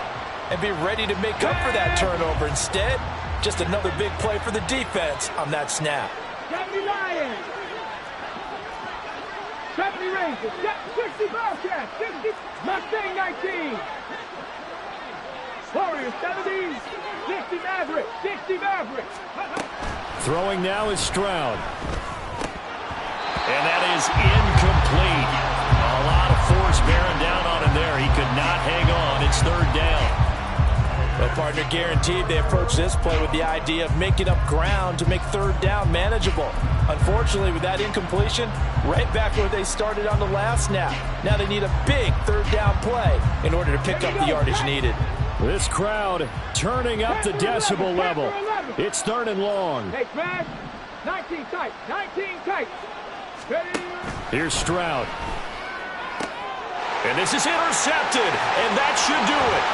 and be ready to make up for that turnover. Instead, just another big play for the defense on that snap. 70 Lions. 70 Rangers. 60 Bobcats. 60 Mustang 19. Warriors 70. 60 Mavericks. 60 Mavericks. Throwing now is Stroud. And that is incomplete. A lot of force bearing down on him there. He could not hang on. It's 3rd down. Well, partner, guaranteed they approach this play with the idea of making up ground to make 3rd down manageable. Unfortunately, with that incompletion, right back where they started on the last snap. Now they need a big 3rd down play in order to pick up the yardage needed. This crowd turning up the decibel level. It's 3rd and long. Hey, man. 19 tight. 19 tight. Here's Stroud. And this is intercepted. And that should do it.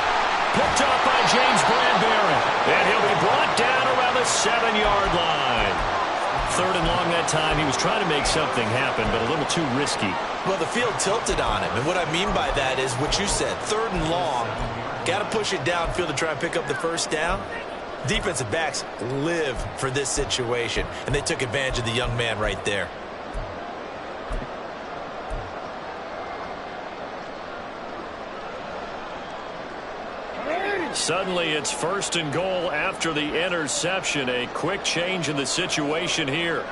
Picked up by James Bradbury. And he'll be brought down around the 7-yard line. 3rd and long that time. He was trying to make something happen, but a little too risky. Well, the field tilted on him. And what I mean by that is what you said. 3rd and long. Got to push it downfield to try and pick up the first down. Defensive backs live for this situation, and they took advantage of the young man right there. Suddenly it's 1st and goal after the interception. A quick change in the situation here.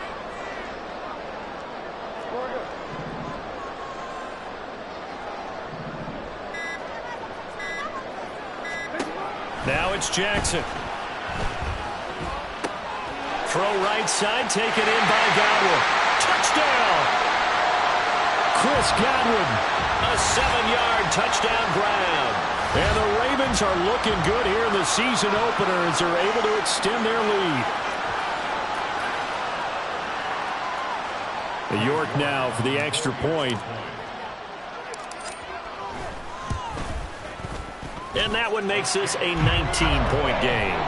Now it's Jackson. Throw right side, taken in by Godwin. Touchdown! Chris Godwin, a 7-yard touchdown grab. And the Ravens are looking good here in the season opener as they're able to extend their lead. York now for the extra point. And that one makes this a 19-point game.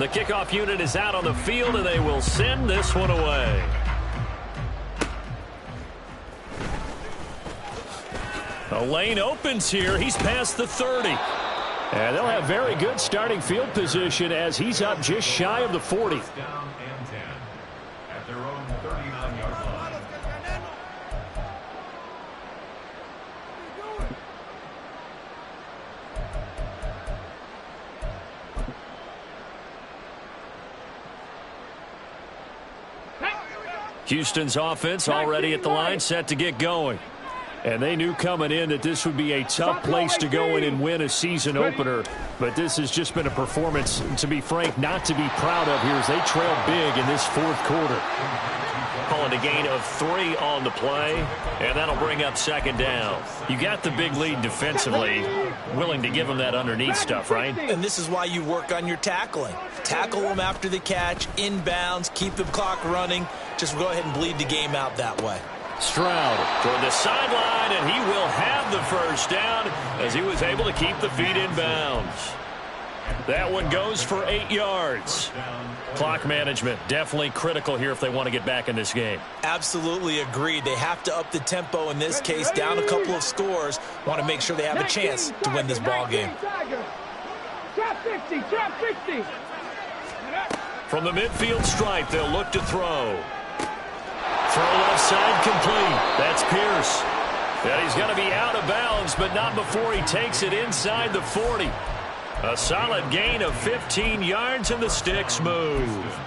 The kickoff unit is out on the field, and they will send this one away. The lane opens here. He's past the 30. And they'll have very good starting field position as he's up just shy of the 40. Down and 10 at their own 39-yard line. Houston's offense already at the line, set to get going. And they knew coming in that this would be a tough place to go in and win a season opener. But this has just been a performance, to be frank, not to be proud of here as they trail big in this 4th quarter. Calling a gain of 3 on the play, and that'll bring up 2nd down. You got the big lead defensively, willing to give them that underneath stuff, right? And this is why you work on your tackling. Tackle them after the catch, inbounds, keep the clock running. Just go ahead and bleed the game out that way. Stroud toward the sideline, and he will have the 1st down as he was able to keep the feet in bounds. That one goes for 8 yards. Clock management definitely critical here if they want to get back in this game. Absolutely agreed. They have to up the tempo in this case, down a couple of scores. Want to make sure they have a chance to win this ball game. Trap 50, trap 50. From the midfield stripe, they'll look to throw. Throw left side complete. That's Pierce. And he's going to be out of bounds, but not before he takes it inside the 40. A solid gain of 15 yards, and the sticks move.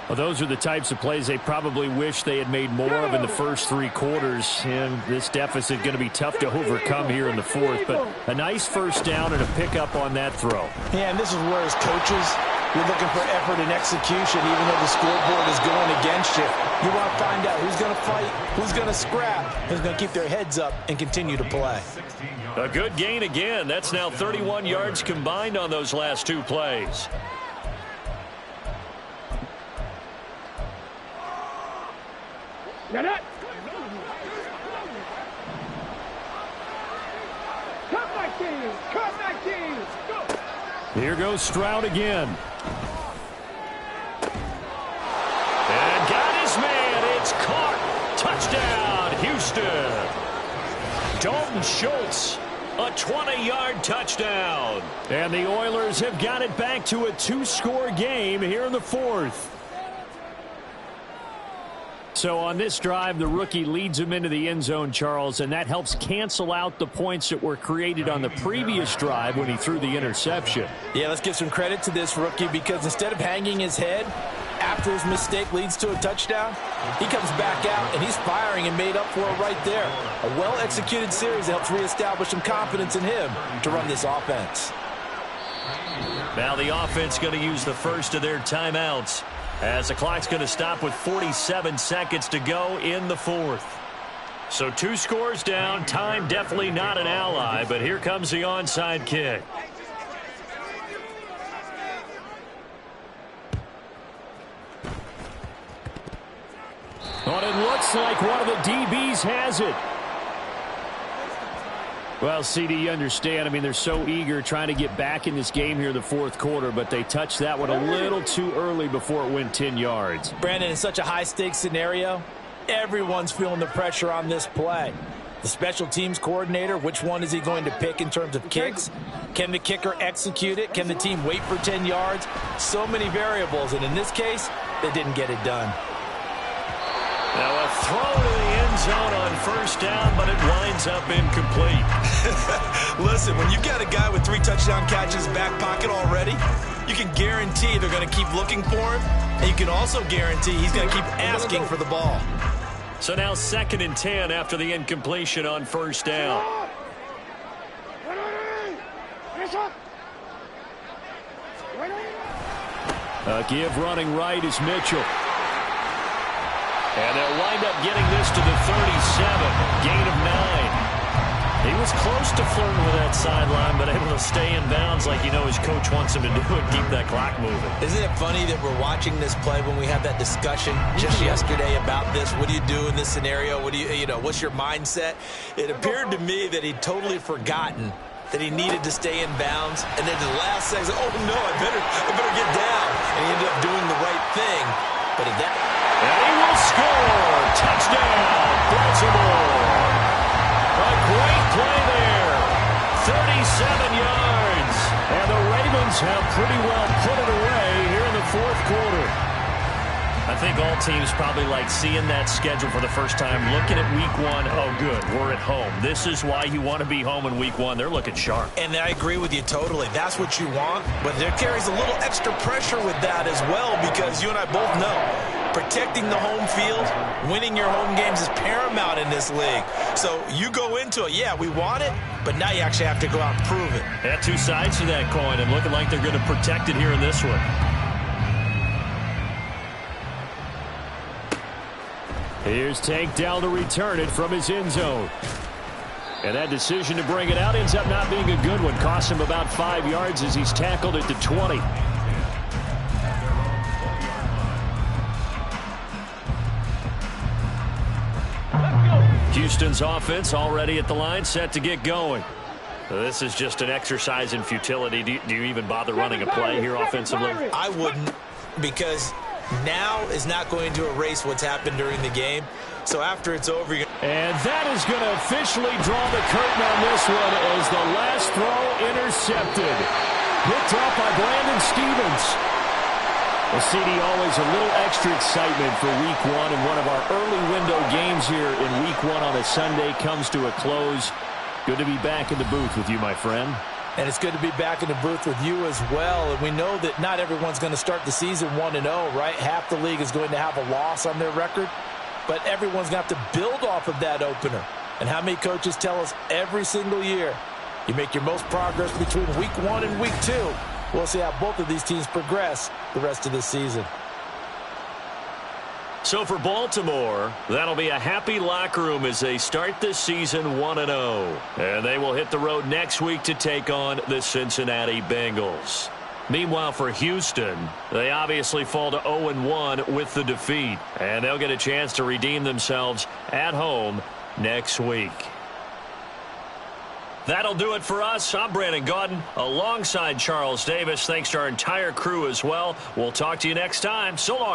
Well, those are the types of plays they probably wish they had made more of in the first 3 quarters. And this deficit going to be tough to overcome here in the 4th. But a nice 1st down and a pickup on that throw. Yeah, and this is where as coaches, you're looking for effort and execution even though the scoreboard is going against you. You want to find out who's going to fight, who's going to scrap, who's going to keep their heads up and continue to play. A good gain again. That's now 31 yards combined on those last 2 plays. Got it. Cut 19. Go. Here goes Stroud again. And got his man. It's caught. Touchdown, Houston. Dalton Schultz, a 20-yard touchdown. And the Oilers have got it back to a 2-score game here in the 4th. So on this drive, the rookie leads him into the end zone, Charles, and that helps cancel out the points that were created on the previous drive when he threw the interception. Yeah, let's give some credit to this rookie because instead of hanging his head after his mistake leads to a touchdown, he comes back out and he's firing and made up for it right there. A well-executed series helps reestablish some confidence in him to run this offense. Now the offense going to use the first of their timeouts, as the clock's going to stop with 47 seconds to go in the 4th. So 2 scores down. Time definitely not an ally, but here comes the onside kick. But it looks like one of the DBs has it. Well, CD, you understand. I mean, they're so eager trying to get back in this game here in the 4th quarter, but they touched that one a little too early before it went 10 yards. Brandon, in such a high-stakes scenario, everyone's feeling the pressure on this play. The special teams coordinator, which one is he going to pick in terms of kicks? Can the kicker execute it? Can the team wait for 10 yards? So many variables, and in this case, they didn't get it done. Now a throw to the end zone on first down, but it winds up incomplete. Listen, when you've got a guy with 3 touchdown catches back pocket already, you can guarantee they're going to keep looking for him, and you can also guarantee he's going to keep asking for the ball. So now 2nd and 10 after the incompletion on first down. A give running right is Mitchell. And they'll wind up getting this to the 37. Gain of 9. He was close to flirting with that sideline, but able to stay in bounds like you know his coach wants him to do and keep that clock moving. Isn't it funny that we're watching this play when we had that discussion just yesterday about this? What do you do in this scenario? What do you know, what's your mindset? It appeared to me that he'd totally forgotten that he needed to stay in bounds, and then the last second, oh no, I better get down. And he ended up doing the right thing. But at that, and he will score. Touchdown, Baltimore. A great play there. 37 yards. And the Ravens have pretty well put it away here in the 4th quarter. I think all teams probably like seeing that schedule for the first time, looking at week 1. Oh, good, we're at home. This is why you want to be home in week 1. They're looking sharp. And I agree with you totally. That's what you want. But there carries a little extra pressure with that as well, because you and I both know protecting the home field, winning your home games is paramount in this league. So you go into it, yeah, we want it, but now you actually have to go out and prove it. Yeah, 2 sides to that coin, and looking like they're going to protect it here in this one. Here's Tank Dell to return it from his end zone. And that decision to bring it out ends up not being a good one. Cost him about 5 yards as he's tackled at the 20. Houston's offense already at the line, set to get going. This is just an exercise in futility. Do you even bother running a play here offensively? I wouldn't, because now is not going to erase what's happened during the game. So after it's over, and that is going to officially draw the curtain on this one as the last throw intercepted. Picked off by Brandon Stevens. Well, CD, always a little extra excitement for week 1, and one of our early window games here in week 1 on a Sunday comes to a close. Good to be back in the booth with you, my friend. And it's good to be back in the booth with you as well. And we know that not everyone's going to start the season 1-0, right? Half the league is going to have a loss on their record. But everyone's going to have to build off of that opener. And how many coaches tell us every single year, you make your most progress between week 1 and week 2. We'll see how both of these teams progress the rest of this season. So for Baltimore, that'll be a happy locker room as they start this season 1-0. And they will hit the road next week to take on the Cincinnati Bengals. Meanwhile, for Houston, they obviously fall to 0-1 with the defeat. And they'll get a chance to redeem themselves at home next week. That'll do it for us. I'm Brandon Gaudin alongside Charles Davis. Thanks to our entire crew as well. We'll talk to you next time. So long.